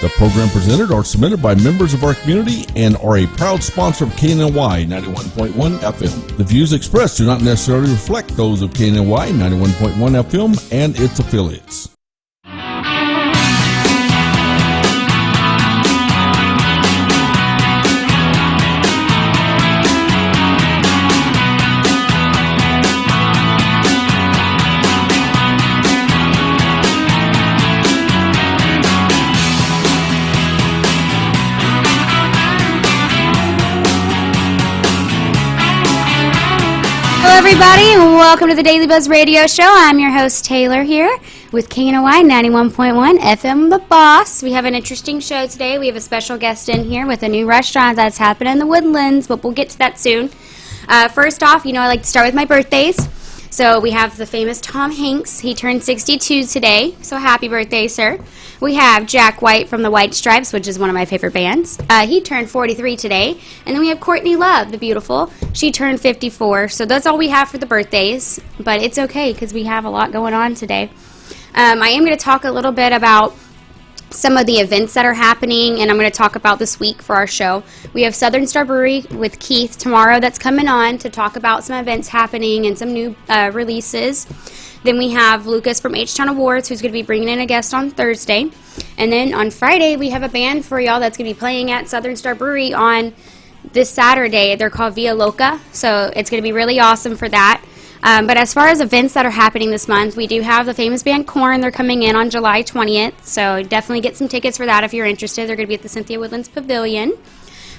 The program presented or submitted by members of our community and are a proud sponsor of KNLY 91.1 FM. The views expressed do not necessarily reflect those of KNLY 91.1 FM and its affiliates. Everybody, welcome to the Daily Buzz Radio Show. I'm your host Taylor here with KNOI 91.1 FM The Boss. We have an interesting show today. We have a special guest in here with a new restaurant that's happening in the Woodlands, but we'll get to that soon. First off, I like to start with my birthdays. So we have the famous Tom Hanks. He turned 62 today, so happy birthday, sir. We have Jack White from the White Stripes, which is one of my favorite bands. He turned 43 today. And then we have Courtney Love, the beautiful. She turned 54. So that's all we have for the birthdays. But it's okay because we have a lot going on today. I am going to talk a little bit about some of the events that are happening, and I'm going to talk about this week for our show. We have Southern Star Brewery with Keith tomorrow that's coming on to talk about some events happening and some new releases. Then we have Lucas from H-Town Awards, who's going to be bringing in a guest on Thursday. And then on Friday, we have a band for y'all that's going to be playing at Southern Star Brewery on this Saturday. They're called Via Loca, so it's going to be really awesome for that. But as far as events that are happening this month, we do have the famous band Korn. They're coming in on July 20th, so definitely get some tickets for that if you're interested. They're going to be at the Cynthia Woodlands Pavilion.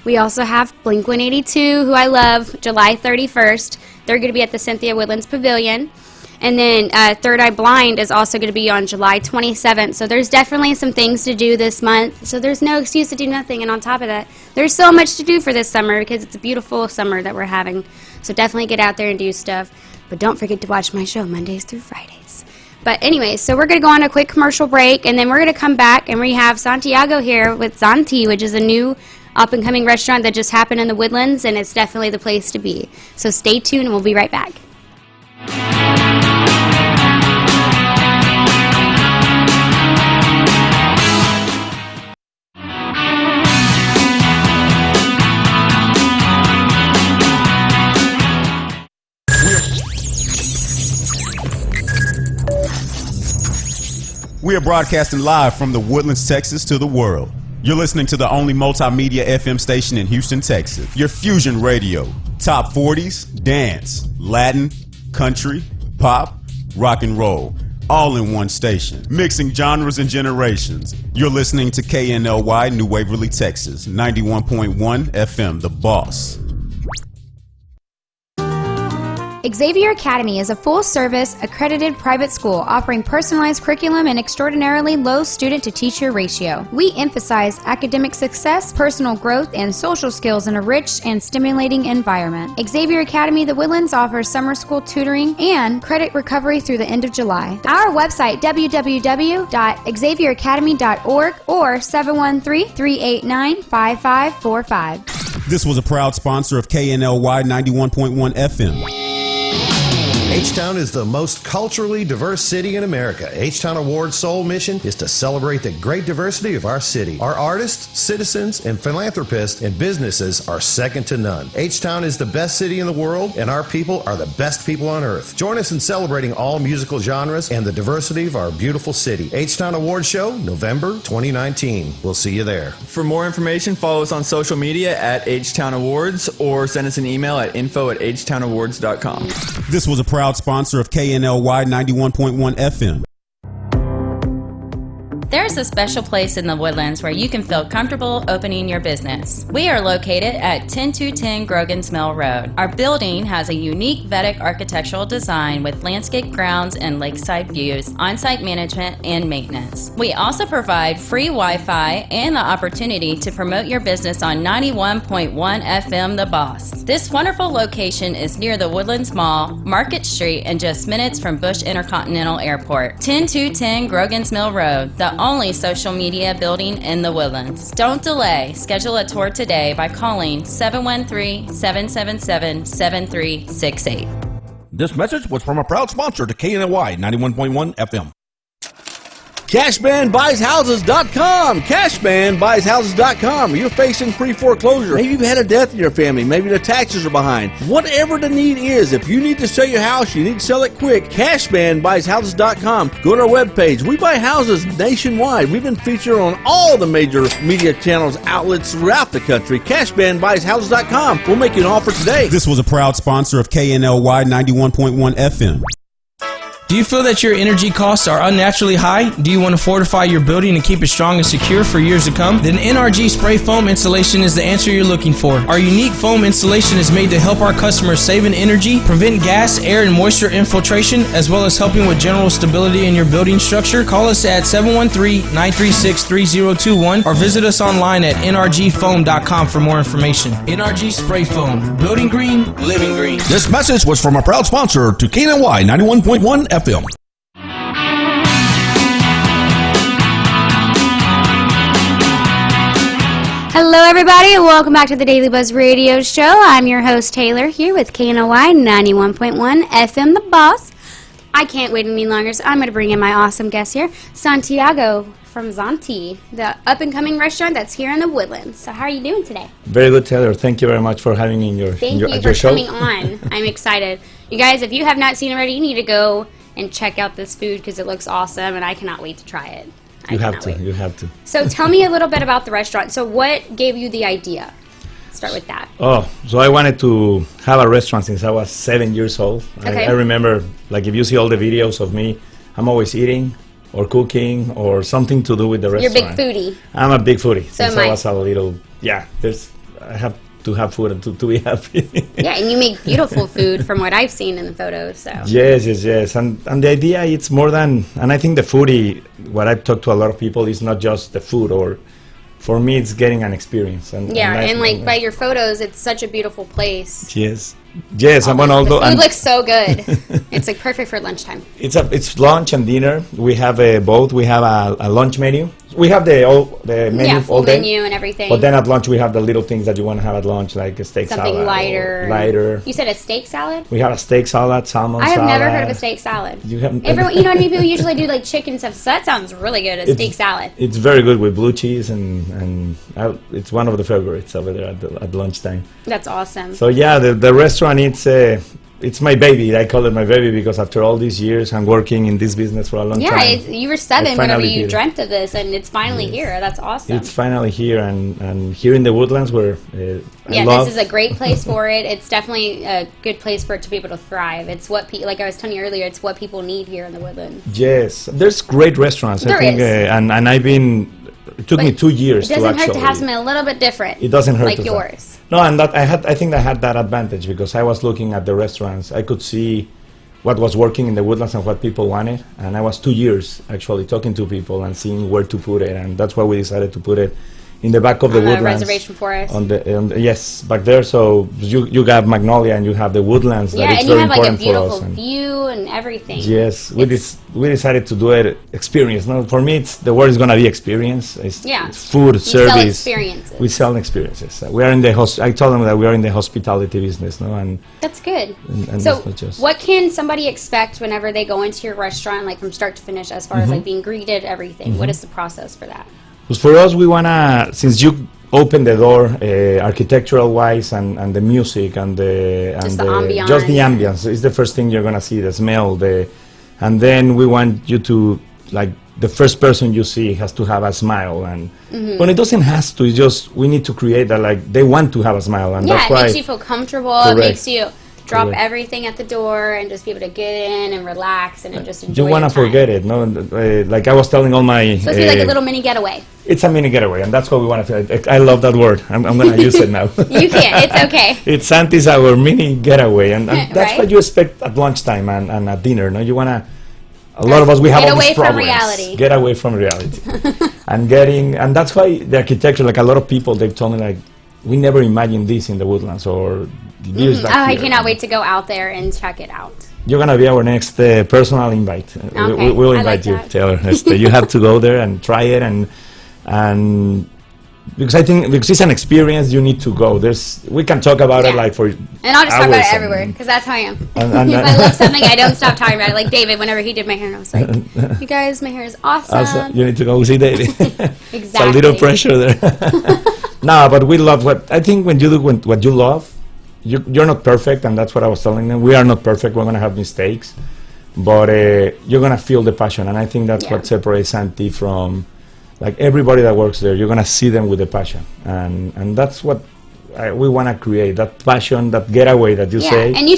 We also have Blink-182, who I love, July 31st. They're going to be at the Cynthia Woodlands Pavilion. And then Third Eye Blind is also going to be on July 27th. So there's definitely some things to do this month. So there's no excuse to do nothing. And on top of that, there's so much to do for this summer because it's a beautiful summer that we're having. So definitely get out there and do stuff. But don't forget to watch my show Mondays through Fridays. But anyway, so we're going to go on a quick commercial break. And then we're going to come back and we have Santiago here with Zanti, which is a new up-and-coming restaurant that just happened in the Woodlands. And it's definitely the place to be. So stay tuned and we'll be right back. We are broadcasting live from the Woodlands, Texas to the world. You're listening to the only multimedia FM station in Houston, Texas. Your Fusion Radio. Top 40s, dance, Latin, country, pop, rock and roll. All in one station. Mixing genres and generations. You're listening to KNLY New Waverly, Texas. 91.1 FM, The Boss. Xavier Academy is a full-service, accredited private school offering personalized curriculum and extraordinarily low student-to-teacher ratio. We emphasize academic success, personal growth, and social skills in a rich and stimulating environment. Xavier Academy The Woodlands offers summer school tutoring and credit recovery through the end of July. Our website, www.xavieracademy.org or 713-389-5545. This was a proud sponsor of KNLY 91.1 FM. H-Town is the most culturally diverse city in America. H-Town Awards' sole mission is to celebrate the great diversity of our city. Our artists, citizens, and philanthropists and businesses are second to none. H-Town is the best city in the world, and our people are the best people on earth. Join us in celebrating all musical genres and the diversity of our beautiful city. H-Town Awards Show, November 2019. We'll see you there. For more information, follow us on social media at H-Town Awards or send us an email at info@htownawards.com. This was a proud sponsor of KNLY 91.1 FM. There's a special place in the Woodlands where you can feel comfortable opening your business. We are located at 10210 Grogan's Mill Road. Our building has a unique Vedic architectural design with landscape grounds and lakeside views, on-site management, and maintenance. We also provide free Wi-Fi and the opportunity to promote your business on 91.1 FM The Boss. This wonderful location is near the Woodlands Mall, Market Street, and just minutes from Bush Intercontinental Airport. 10210 Grogan's Mill Road, the only social media building in the Woodlands. Don't delay. Schedule a tour today by calling 713-777-7368. This message was from a proud sponsor to KNLY 91.1 FM. CashmanBuysHouses.com. CashmanBuysHouses.com. You're facing pre-foreclosure. Maybe you've had a death in your family. Maybe the taxes are behind. Whatever the need is, if you need to sell your house, you need to sell it quick. CashmanBuysHouses.com. Go to our webpage. We buy houses nationwide. We've been featured on all the major media channels, outlets throughout the country. CashmanBuysHouses.com. We'll make you an offer today. This was a proud sponsor of KNLY 91.1 FM. Do you feel that your energy costs are unnaturally high? Do you want to fortify your building and keep it strong and secure for years to come? Then NRG Spray Foam Installation is the answer you're looking for. Our unique foam installation is made to help our customers save in energy, prevent gas, air, and moisture infiltration, as well as helping with general stability in your building structure. Call us at 713-936-3021 or visit us online at nrgfoam.com for more information. NRG Spray Foam. Building green, living green. This message was from our proud sponsor to KNY 91.1 FM. Hello, everybody, and welcome back to the Daily Buzz Radio Show. I'm your host, Taylor, here with KNOY 91.1 FM, The Boss. I can't wait any longer, so I'm going to bring in my awesome guest here, Santiago from Zanti, the up-and-coming restaurant that's here in the Woodlands. So how are you doing today? Very good, Taylor. Thank you very much for having me in your Thank your, you at for your show. coming on. I'm excited. You guys, if you have not seen it already, you need to go and check out this food because it looks awesome, and I cannot wait to try it. You have to. So tell me a little bit about the restaurant. So what gave you the idea? Start with that. Oh, so I wanted to have a restaurant since I was 7 years old. Okay. I remember, like, if you see all the videos of me, I'm always eating or cooking or something to do with the restaurant. You're a big foodie. I'm a big foodie. So since am I. I was a little, I have to have food to be happy. Yeah, and you make beautiful food from what I've seen in the photos. So Yes. And the idea, it's more than, and I think the foodie, what I've talked to a lot of people, is not just the food, or for me, it's getting an experience. And like by your photos, it's such a beautiful place. Yes, I'm on all the food looks so good. It's like perfect for lunchtime. It's lunch and dinner. We have both. We have a lunch menu. We have the menu Full all day. menu and everything. But then at lunch we have the little things that you want to have at lunch, like a steak Something salad. lighter. You said a steak salad? We have a steak salad, salmon I have salad. never heard of a steak salad. You haven't? Everyone, you know what I mean? People usually do like chicken stuff. So that sounds really good. A steak salad. It's very good with blue cheese, and it's one of the favorites over there at lunchtime. That's awesome. So yeah, the restaurant, it's my baby. I call it my baby because after all these years, I'm working in this business for a long time. Yeah, you were 7 whenever you did it. dreamt of this, and it's finally here. That's awesome. It's finally here, and here in the Woodlands where this is a great place for it. It's definitely a good place for it to be able to thrive. It's what, like I was telling you earlier, it's what people need here in the Woodlands. Yes, there's great restaurants. There I think, is. And I've been. It took me 2 years to actually. It doesn't hurt to have something a little bit different. It doesn't hurt like to yours. No, and that I think I had that advantage because I was looking at the restaurants. I could see what was working in the Woodlands and what people wanted, and I was 2 years actually talking to people and seeing where to put it, and that's why we decided to put it in the back of the Woodlands. Reservation for us. Yes, back there. So you got Magnolia and you have the Woodlands. Yeah, that and is you very have like a important for us. beautiful view and everything. Yes, we decided to do it experience. No, for me, the word is gonna be experience. It's food, service. Sell experiences. We sell experiences. We are in the I told them that we are in the hospitality business, no, and that's good. And so, that's not just what can somebody expect whenever they go into your restaurant, like from start to finish, as far as like being greeted, everything? What is the process for that? Because for us, we wanna, since you open the door, architectural wise, and the music and the ambiance. Just the ambience is the first thing you're gonna see. The smell, and then we want you to, like, the first person you see has to have a smile, and when it doesn't has to, it's just we need to create that, like, they want to have a smile, and that's it why makes you feel comfortable. Correct. It makes you drop everything at the door and just be able to get in and relax and just enjoy. you wanna forget it, no? Like I was telling all my. So it's like a little mini getaway. It's a mini getaway, and that's what we want to. I love that word. I'm gonna use it now. You can. It's okay. It's Santi's our mini getaway, and that's Right? what you expect at lunchtime and at dinner. No, you wanna. A lot of us, we have all these problems. Get away from Get reality. away from reality, and that's why the architecture. Like a lot of people, they've told me, like, we never imagined this in the Woodlands or years back I here. cannot wait to go out there and check it out. You're gonna be our next personal invite. We'll invite you, that. Taylor. You have to go there and try it, and because I think because it's an experience, you need to go. We can talk about it like for and I'll just talk about hours it everywhere because that's how I am. and If I love something, I don't stop talking about it. Like David, whenever he did my hair, and I was like, "You guys, my hair is awesome." also, you need to go see David. Exactly. It's a little pressure there. No, but we love I think when you do what you love, you're not perfect, and that's what I was telling them. We are not perfect. We're gonna have mistakes, but you're gonna feel the passion, and I think that's what separates Zanti from like everybody that works there. You're gonna see them with the passion, and that's what we want to create. That passion, that getaway that you say. And you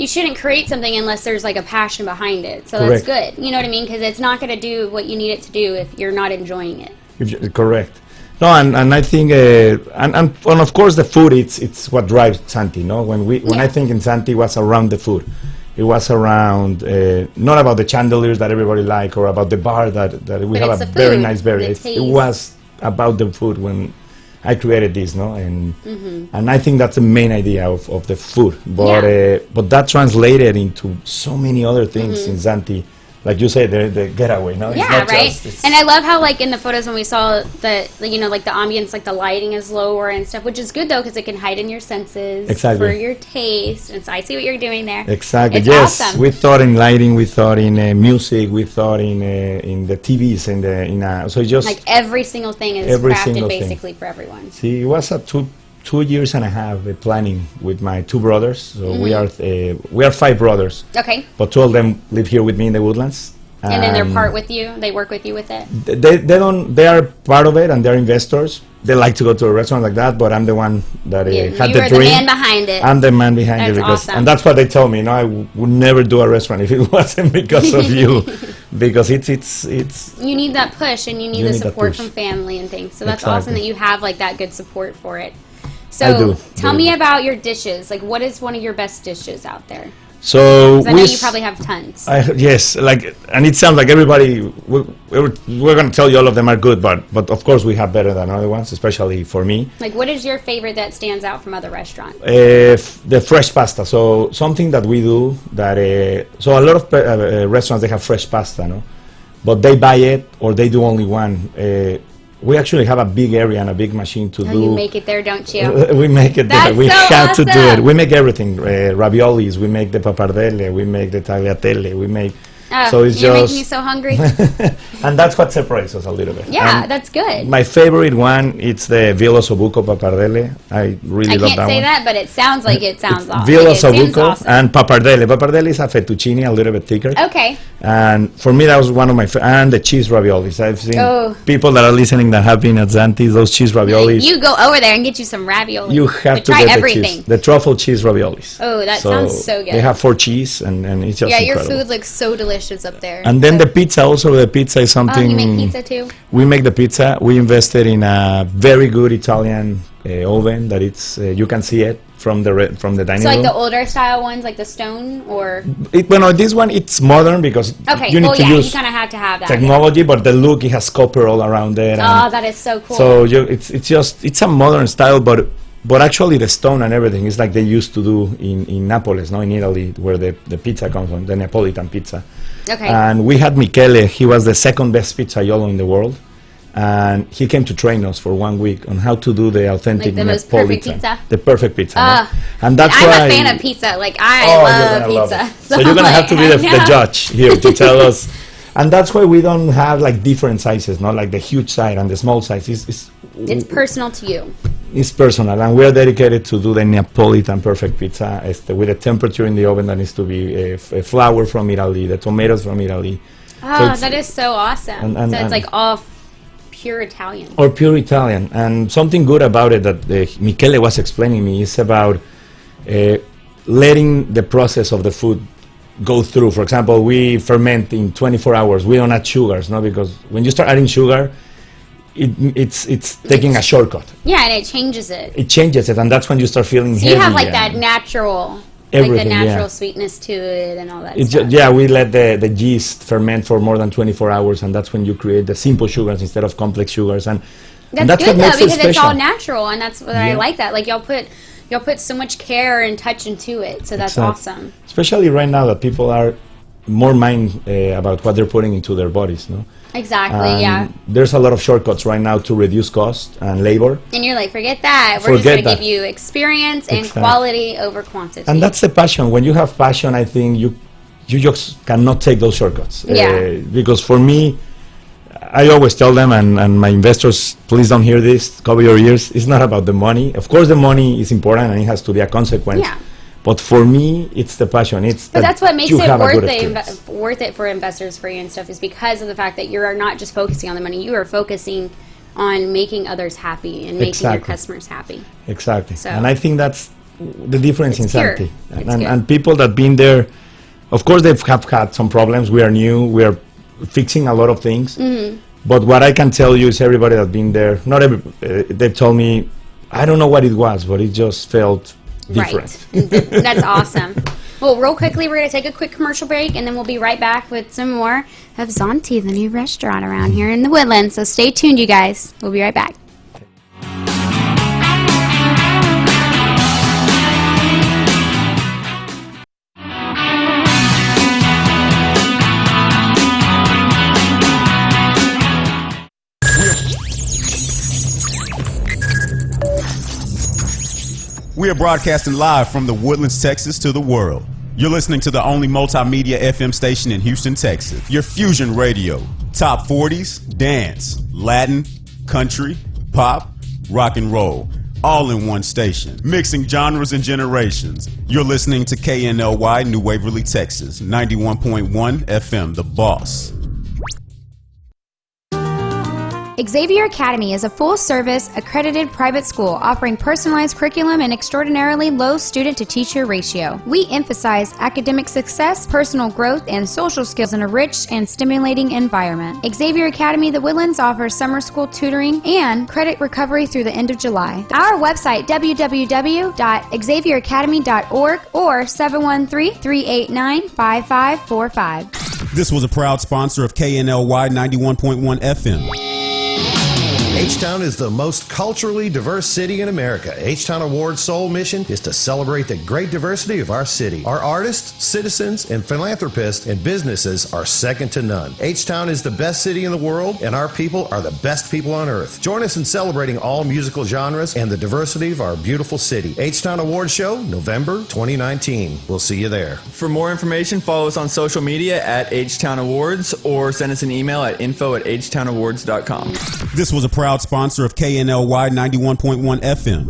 shouldn't create something unless there's like a passion behind it. So Correct. that's good. You know what I mean? Because it's not going to do what you need it to do if you're not enjoying it. Correct. No, and I think and of course the food it's what drives Zanti. No, when I think in Zanti, it was around the food. It was around not about the chandeliers that everybody like or about the bar that we have a very nice bar. It was about the food when I created this, no, and I think that's the main idea of the food. But that translated into so many other things in Zanti. Like you said, the getaway, no? Yeah, right. And I love how, like, in the photos when we saw the like the ambience, like the lighting is lower and stuff, which is good though because it can heighten your senses for your taste. And so I see what you're doing there. Exactly. It's awesome. We thought in lighting, we thought in music, we thought in the TVs, so just like every single thing is crafted basically for everyone. See, it was a 2 years and a half planning with my 2 brothers. So we are 5 brothers. Okay. But 2 of them live here with me in the Woodlands. And then they're part with you. They work with you with it. They are part of it, and they're investors. They like to go to a restaurant like that, but I'm the one that had the dream. You were the man behind it. I'm the man behind it and that's what they tell me. I would never do a restaurant if it wasn't because of you, because it's. You need that push, and you need the support from family and things. So that's awesome that you have like that good support for it. So tell me about your dishes. Like, what is one of your best dishes out there? So I know you probably have tons. Yes, and it sounds like everybody. We're going to tell you all of them are good, but of course we have better than other ones, especially for me. Like, what is your favorite that stands out from other restaurants? The fresh pasta. So something that we do so a lot of restaurants they have fresh pasta, no, but they buy it or they do only one. We actually have a big area and a big machine to do. You make it there, don't you? We make it there. We have to do it. We make everything. Raviolis, we make the pappardelle, we make the tagliatelle, we make... so it's you're making me so hungry. And that's what separates us a little bit. Yeah, that's good. My favorite one, it's the Villa Sobuco pappardelle. I really love that one. I can't say that, but it sounds like it sounds awesome. Villa Sobuco and pappardelle. Pappardelle is a fettuccine, a little bit thicker. Okay. And for me, that was one of my and the cheese raviolis. I've seen people that are listening that have been at Zanti, those cheese raviolis. You go over there and get you some ravioli. You have to try get everything. The truffle cheese raviolis. Oh, that sounds so good. They have 4 cheese and it's just incredible. Your food looks so delicious up there. And then the pizza also. The pizza is something. Oh, you make pizza too? We make the pizza. We invested in a very good Italian oven that it's you can see it from the dining room. So like the older style ones, like the stone, or this one it's modern because you need to use you kind of have to have that technology, but the look it has copper all around it. Oh, that is so cool. So it's a modern style, but actually the stone and everything is like they used to do in Naples, no, in Italy, where the pizza comes from, the Neapolitan pizza. Okay. And we had Michele. He was the second best pizzaiolo in the world. And he came to train us for 1 week on how to do the authentic Neapolitan, the perfect pizza. No? And that's I'm a fan of pizza. Like I love pizza. So you're gonna have to be the judge here to tell us. And that's why we don't have like different sizes, not like the huge size and the small size. It's personal to you. It's personal, and we're dedicated to do the Neapolitan perfect pizza with the temperature in the oven that needs to be a flour from Italy, the tomatoes from Italy. Oh, that is so awesome. So it's like all pure Italian. Or pure Italian. And something good about it that Michele was explaining me is about letting the process of the food go through. For example, we ferment in 24 hours. We don't add sugars, no, because when you start adding sugar, it's taking a shortcut. Yeah, and it changes it. It changes it, and that's when you start feeling heavy. So you have like that natural... Everything, like the natural sweetness to it and all that stuff. We let the yeast ferment for more than 24 hours, and that's when you create the simple sugars instead of complex sugars. And that's good what makes though, because it it's all natural, and that's what I like that. Like y'all put so much care and touch into it, so that's awesome. Especially right now that people are more mind about what they're putting into their bodies, no? Exactly, yeah. There's a lot of shortcuts right now to reduce cost and labor. And you're like, forget that. We're just Forget going to that. give you experience and Exactly. quality over quantity. And that's the passion. When you have passion, I think you just cannot take those shortcuts. Yeah. Because for me, I always tell them, and my investors, please don't hear this, cover your ears. It's not about the money. Of course, the money is important and it has to be a consequence. Yeah. But for me, it's the passion. It's But that's what makes you it have a good worth experience. worth it for investors for you and stuff, is because of the fact that you are not just focusing on the money, you are focusing on making others happy and making your Exactly. customers happy. Exactly. So- And I think that's the difference It's in pure. Zanti. It's good. And people that been there, of course, they have had some problems. We are new. We are fixing a lot of things. Mm-hmm. But what I can tell you is everybody that's been there, not every, they've told me, I don't know what it was, but it just felt different. Right. That's awesome. Well, real quickly, we're going to take a quick commercial break, and then we'll be right back with some more of Zanti, the new restaurant around here in the Woodlands. So stay tuned, you guys. We'll be right back. We are broadcasting live from the Woodlands, Texas to the world. You're listening to the only multimedia FM station in Houston, Texas. Your fusion radio. Top 40s, dance, Latin, country, pop, rock and roll. All in one station. Mixing genres and generations. You're listening to KNLY New Waverly, Texas. 91.1 FM, The Boss. Xavier Academy is a full-service, accredited private school offering personalized curriculum and extraordinarily low student-to-teacher ratio. We emphasize academic success, personal growth, and social skills in a rich and stimulating environment. Xavier Academy The Woodlands offers summer school tutoring and credit recovery through the end of July. Our website, www.xavieracademy.org or 713-389-5545. This was a proud sponsor of KNLY 91.1 FM. H-Town is the most culturally diverse city in America. H-Town Award's sole mission is to celebrate the great diversity of our city. Our artists, citizens, and philanthropists and businesses are second to none. H-Town is the best city in the world, and our people are the best people on earth. Join us in celebrating all musical genres and the diversity of our beautiful city. H-Town Award Show, November 2019. We'll see you there. For more information, follow us on social media at H-Town Awards or send us an email at info@htownawards.com. This was a proud sponsor of KNLY 91.1 FM.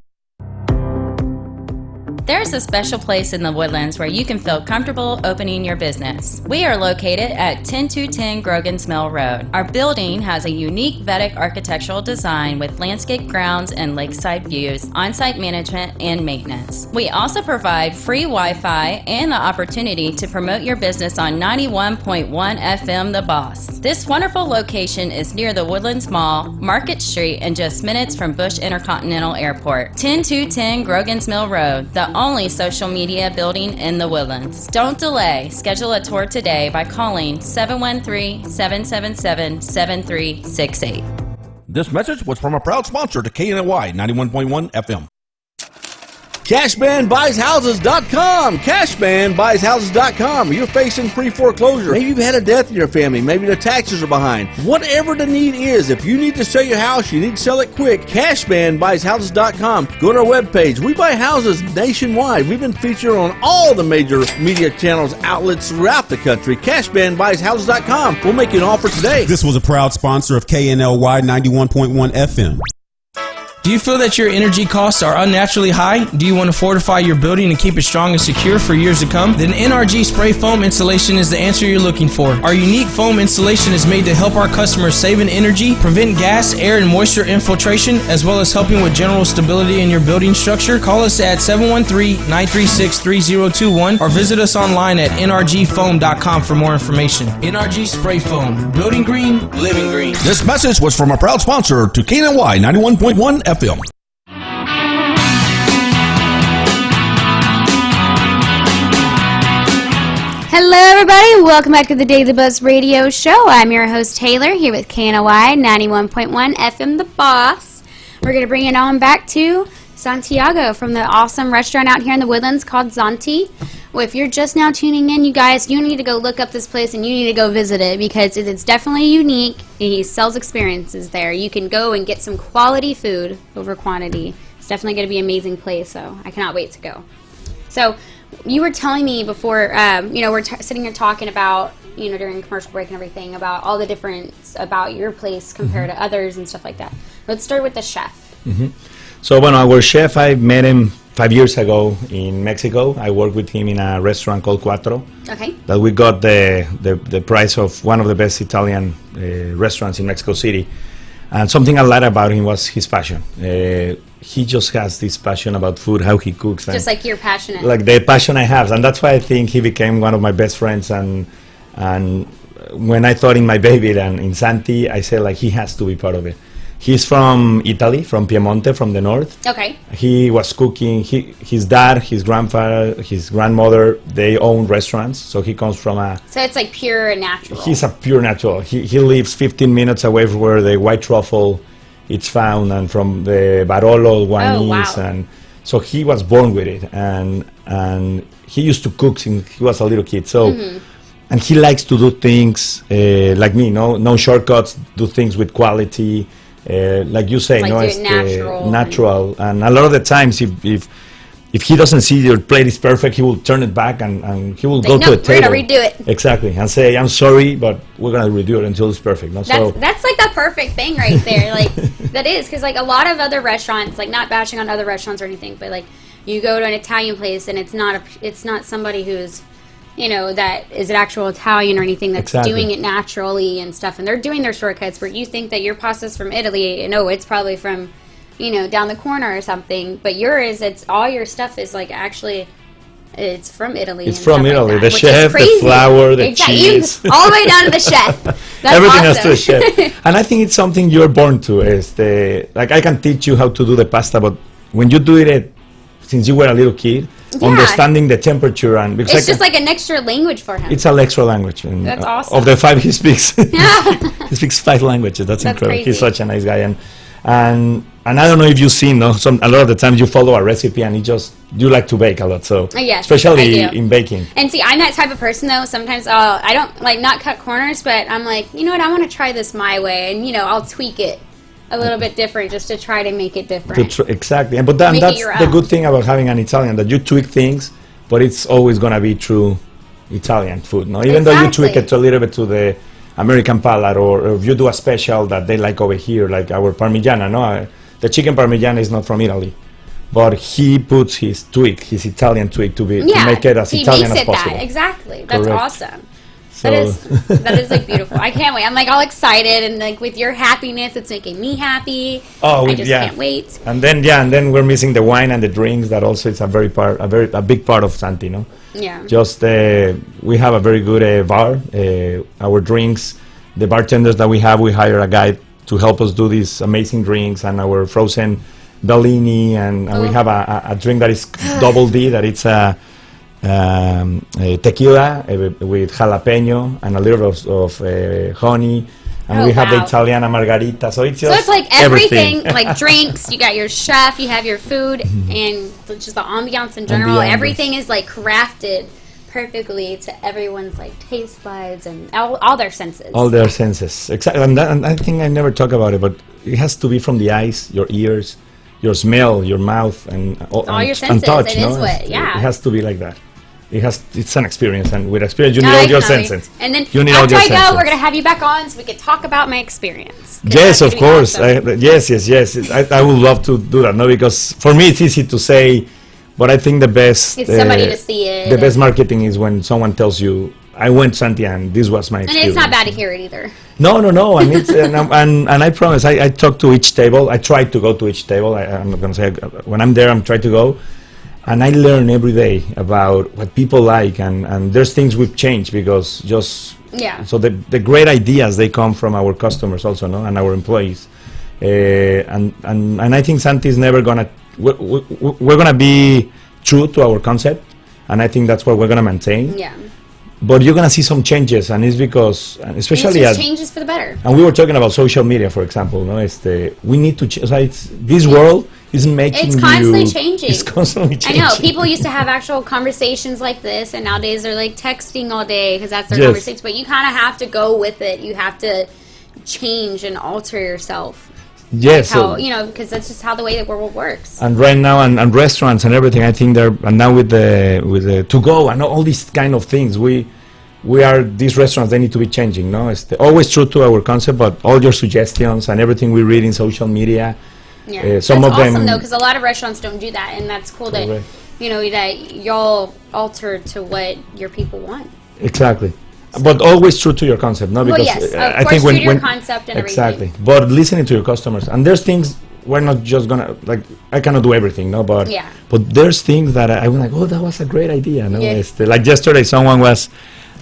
There's a special place in the Woodlands where you can feel comfortable opening your business. We are located at 10210 Grogan's Mill Road. Our building has a unique Vedic architectural design with landscape grounds and lakeside views, on-site management, and maintenance. We also provide free Wi-Fi and the opportunity to promote your business on 91.1 FM The Boss. This wonderful location is near the Woodlands Mall, Market Street, and just minutes from Bush Intercontinental Airport. 10210 Grogan's Mill Road, the only social media building in the Woodlands. Don't delay. Schedule a tour today by calling 713-777-7368. This message was from a proud sponsor to KNY 91.1 FM. CashmanBuysHouses.com. CashmanBuysHouses.com. You're facing pre-foreclosure. Maybe you've had a death in your family. Maybe the taxes are behind. Whatever the need is, if you need to sell your house, you need to sell it quick. CashmanBuysHouses.com. Go to our webpage. We buy houses nationwide. We've been featured on all the major media channels, outlets throughout the country. CashmanBuysHouses.com. We'll make you an offer today. This was a proud sponsor of KNLY 91.1 FM. Do you feel that your energy costs are unnaturally high? Do you want to fortify your building and keep it strong and secure for years to come? Then NRG Spray Foam Insulation is the answer you're looking for. Our unique foam insulation is made to help our customers save in energy, prevent gas, air, and moisture infiltration, as well as helping with general stability in your building structure. Call us at 713-936-3021 or visit us online at nrgfoam.com for more information. NRG Spray Foam. Building green, living green. This message was from a proud sponsor to KNY 91.1 FM. Hello, everybody. Welcome back to the Daily Buzz Radio Show. I'm your host, Taylor, here with KNOY 91.1 FM The Boss. We're going to bring it on back to Santiago from the awesome restaurant out here in the Woodlands called Zanti. Well, if you're just now tuning in, you guys, you need to go look up this place and you need to go visit it because it's definitely unique. He sells experiences there. You can go and get some quality food over quantity. It's definitely going to be an amazing place, so I cannot wait to go. So you were telling me before, we're sitting here talking about, during commercial break and everything, about all the difference about your place compared to others and stuff like that. Let's start with the chef. So, our chef, I met him 5 years ago in Mexico. I worked with him in a restaurant called Cuatro. Okay. That we got the prize of one of the best Italian restaurants in Mexico City. And something I liked about him was his passion. He just has this passion about food, how he cooks. Just like you're passionate. Like the passion I have. And that's why I think he became one of my best friends. And when I thought in my baby and in Zanti, I said, he has to be part of it. He's from Italy, from Piemonte, from the north. Okay. He was cooking. His dad, his grandfather, his grandmother, they own restaurants. So he comes from So it's like pure and natural. He's a pure natural. He lives 15 minutes away from where the white truffle it's found, and from the Barolo wineries. Oh, wow. And so he was born with it. And he used to cook since he was a little kid. So, and he likes to do things like me, no shortcuts, do things with quality. Like you say, like it's natural. And a lot of the times, if he doesn't see your plate is perfect, he will turn it back and he will go to a table. We're gonna redo it. Exactly, and say, "I'm sorry, but we're gonna redo it until it's perfect." No? That's like the perfect thing right there. That is because a lot of other restaurants, not bashing on other restaurants or anything, but you go to an Italian place and it's not somebody who's that is an actual Italian or anything that's doing it naturally and stuff, and they're doing their shortcuts where you think that your pasta's from Italy and it's probably from down the corner or something, but yours, it's all your stuff is actually it's from Italy. It's from Italy. That, the chef, the flour, the cheese, all the way down to the chef. That's everything awesome. has to the chef. And I think it's something you're born to. I can teach you how to do the pasta, but when you do it since you were a little kid, understanding the temperature and because it's just like an extra language for him. It's an extra language. And that's awesome. Of the 5 he speaks, he speaks 5 languages. That's incredible. Crazy. He's such a nice guy, and I don't know if you've seen, a lot of the times you follow a recipe and you like to bake a lot, so yes, especially in baking. And see, I'm that type of person though. Sometimes I don't not cut corners, but I'm I want to try this my way, and I'll tweak it a little bit different just to try to make it different. Exactly, but that's the good thing about having an Italian, that you tweak things, but it's always going to be true Italian food. No, even though you tweak it a little bit to the American palate, or if you do a special that they like over here, like our Parmigiana. No, the chicken Parmigiana is not from Italy, but he puts his Italian tweak to make it as Italian as possible. Exactly. That's Correct. Awesome. So that is beautiful. I can't wait. I'm all excited, and with your happiness, it's making me happy. I just can't wait. And then we're missing the wine and the drinks. That also is a big part of Zanti, no? Yeah. Just we have a very good bar. Our drinks, the bartenders that we hire a guy to help us do these amazing drinks, and our frozen Bellini, and we have a drink that is double D, that it's a tequila with jalapeno and a little of honey, and we have the Italiana margarita. So it's like everything, like drinks. You got your chef, you have your food, and just the ambiance in general. Everything is crafted perfectly to everyone's taste buds and all their senses. All their senses, exactly. And I think I never talk about it, but it has to be from the eyes, your ears, your smell, your mouth, and all your senses. And touch. It has to be like that. It's an experience, and with experience you need all your senses. And then you need after I go, we're gonna have you back on so we can talk about my experience. Yes, of course. Awesome. Yes. I would love to do that. No, because for me it's easy to say, but I think the best. It's somebody to see it. The best marketing is when someone tells you, "I went to Zanti and this was my experience." And it's not bad to hear it either. No, and it's and I promise. I talk to each table. I try to go to each table. I'm not gonna say when I'm there. I'm trying to go. And I learn every day about what people like, and there's things we've changed because so the great ideas, they come from our customers also, no, and our employees, and I think Zanti is never gonna we're gonna be true to our concept, and I think that's what we're gonna maintain. Yeah. But you're gonna see some changes, and it's because, and especially it's just changes for the better. And we were talking about social media, for example. No, we need to this world is making It's constantly changing. It's constantly changing. I know. People used to have actual conversations like this, and nowadays they're like texting all day because that's their Yes. conversation. But you kind of have to go with it. You have to change and alter yourself. Yes. How, because that's just how the way the world works. And right now, and restaurants and everything, I think and now with the to go and all these kind of things, these restaurants, they need to be changing. No, it's always true to our concept, but all your suggestions and everything we read in social media. Yeah, some that's of them awesome though, because a lot of restaurants don't do that, and that's cool that Correct. that y'all alter to what your people want. Exactly. But always true to your concept, no? Because yes, of I course, think true to your concept and exactly. everything. But listening to your customers, and there's things we're not just gonna I cannot do everything, no. But Yeah. but there's things that I was like, oh, that was a great idea, no? Yeah. Like yesterday,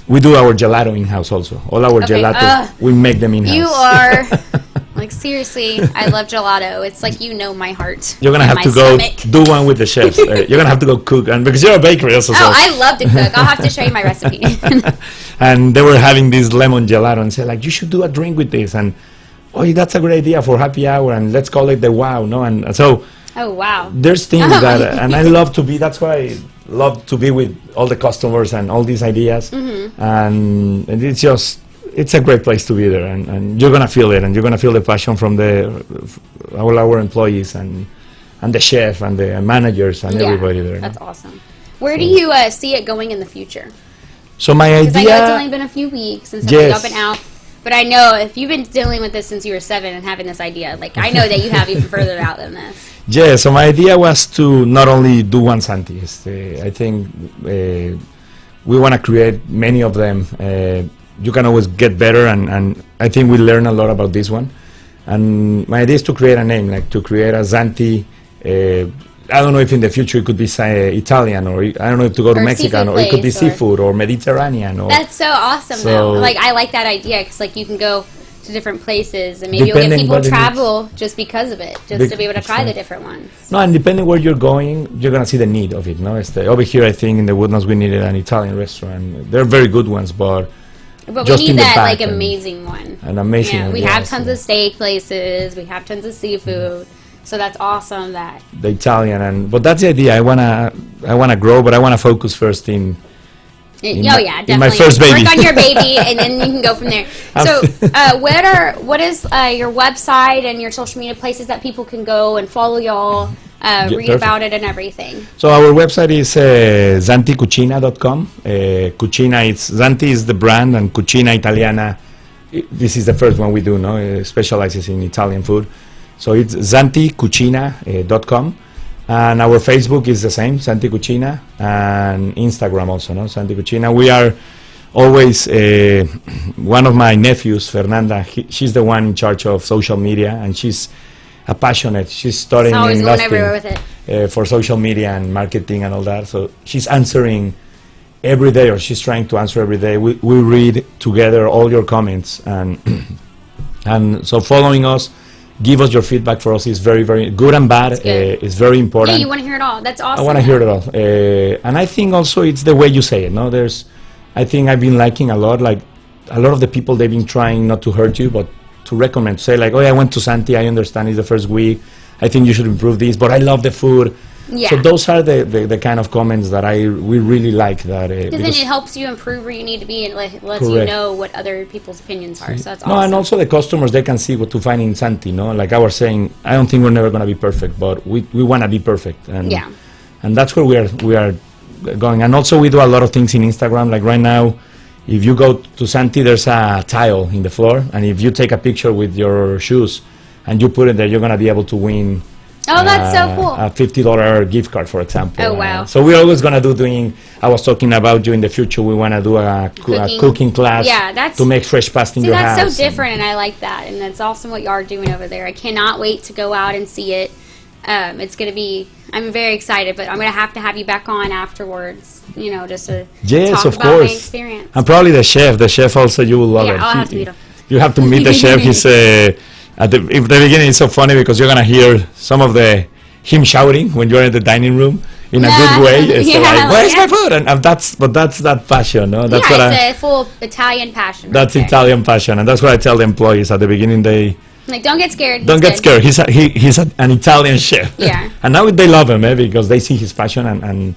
we do our gelato in house also. All our Okay, gelato, we make them in house. You are like seriously. I love gelato. It's like my heart. You're gonna and have my to go stomach. do one with the chefs. You're gonna have to go cook, and because you're a bakery also. Oh, I love to cook. I'll have to show you my recipe. And they were having this lemon gelato and said, like, you should do a drink with this. And, oh, that's a great idea for happy hour. And let's call it the wow, no? And so Oh wow. there's things that, and I love to be, that's why I love to be with all the customers and all these ideas. Mm-hmm. And it's a great place to be there. And you're going to feel it. And you're going to feel the passion from all our employees and the chef and the managers and everybody there. That's awesome. Where do you see it going in the future? So my Because I know it's idea, only been a few weeks since Yes. it's up and out. But I know if you've been dealing with this since you were 7 and having this idea, like I know that you have even further out than this. yeah, so my idea was to not only do one Zanti. I think we want to create many of them. You can always get better, and I think we learn a lot about this one. And my idea is to create a name, like to create a Zanti. I don't know if in the future it could be Italian, or I don't know if to go to Or Mexican, seafood or it could be place, or- seafood or Mediterranean. Or That's so awesome, So- though. Like I like that idea because like you can go to different places and maybe you'll get Depending people what it is. travel just because of it, just to be able to try the different ones. No, and depending where you're going, you're gonna see the need of it. No, over here, I think in the Woodlands we needed an Italian restaurant. They're very good ones, but But just we in need the that back like and- amazing one. an amazing. Yeah, we yes, have tons of steak places. We have tons of seafood. So that's awesome. That the Italian, but that's the idea. I wanna grow, but I wanna focus first in oh my- yeah, definitely. in my first baby. Work on your baby, and then you can go from there. So, what is your website and your social media places that people can go and follow y'all, read perfect. about it and everything? So our website is zanticucina.com. Cucina, Zanti is the brand, and Cucina Italiana. This is the first one we do. No, it specializes in Italian food. So it's zanticucina.com. And our Facebook is the same, Zanti Cucina, and Instagram also, no? Zanti Cucina. We are always, one of my nephews, Fernanda, she's the one in charge of social media, and she's a passionate. She's studying Always in going everywhere with it. for social media and marketing and all that. So she's answering every day, or she's trying to answer every day. We read together all your comments, and and so following us, give us your feedback. For us is very, very good and bad. good. It's very Yeah, important. you want to hear it all. That's awesome. I want to hear it all. And I think also it's the way you say it. No, I think I've been liking a lot. Like a lot of the people, they've been trying not to hurt you, but to recommend. Say like, oh, yeah, I went to Zanti. I understand it's the first week. I think you should improve this, but I love the food. Yeah. So those are the kind of comments that we really like. That Because then because it helps you improve where you need to be and lets you Correct. know what other people's opinions are. So that's no, awesome. and also the customers, they can see what to find in Zanti. No, like I was saying, I don't think we're never going to be perfect, but we want to be perfect, and Yeah. and that's where we are going. And also we do a lot of things in Instagram. Like right now, if you go to Zanti, there's a tile in the floor, and if you take a picture with your shoes and you put it there, you're going to be able to win. Oh, that's so cool. A $50 gift card, for example. Oh, wow. So we're always going to do I was talking about you in the future, we want to do a cooking class Yeah, that's- to make fresh pasta in See, your that's house. so different, and I like that, and that's awesome what you are doing over there. I cannot wait to go out and see it. It's going to be, I'm very excited, but I'm going to have you back on afterwards, just to Yes, talk of about my course. experience. And probably the chef. The chef also, you will love Yeah, it. I'll have to meet him. You have to meet the chef. He's at the beginning. It's so funny because you're gonna hear some of him shouting when you're in the dining room in a good way. It's Yeah, like, "Where's yeah. my food?" And that's that passion, no? That's Yeah, it's a full Italian passion. That's right there. Italian passion, and that's what I tell the employees at the beginning. Like, don't get scared. Don't get scared. He's an Italian chef. Yeah. And now they love him, because they see his passion and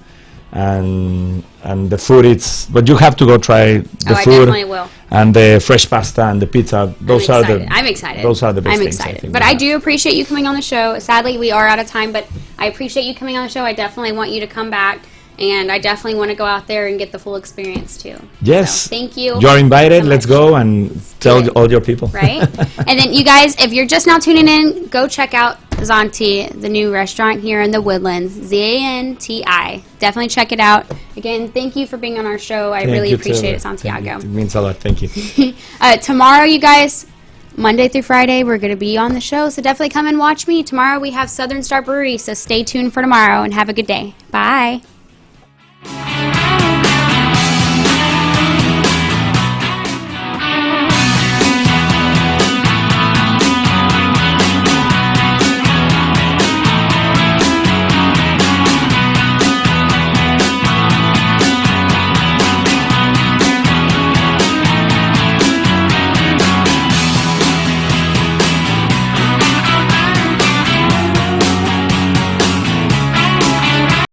the food. But you have to go try the I food. definitely will. And the fresh pasta and the pizza. I'm excited. Those are the best I'm things. excited. But I do appreciate you coming on the show. Sadly, we are out of time, but I appreciate you coming on the show. I definitely want you to come back. And I definitely want to go out there and get the full experience too. Yes. So, thank you. You're invited. So Let's much. go and tell all your people. Right? And then you guys, if you're just now tuning in, go check out Zanti, the new restaurant here in the Woodlands. Zanti. Definitely check it out. Again, thank you for being on our show. I really appreciate it, Santiago. It means a lot. Thank you. Tomorrow, you guys, Monday through Friday, we're going to be on the show. So definitely come and watch me. Tomorrow we have Southern Star Brewery. So stay tuned for tomorrow and have a good day. Bye.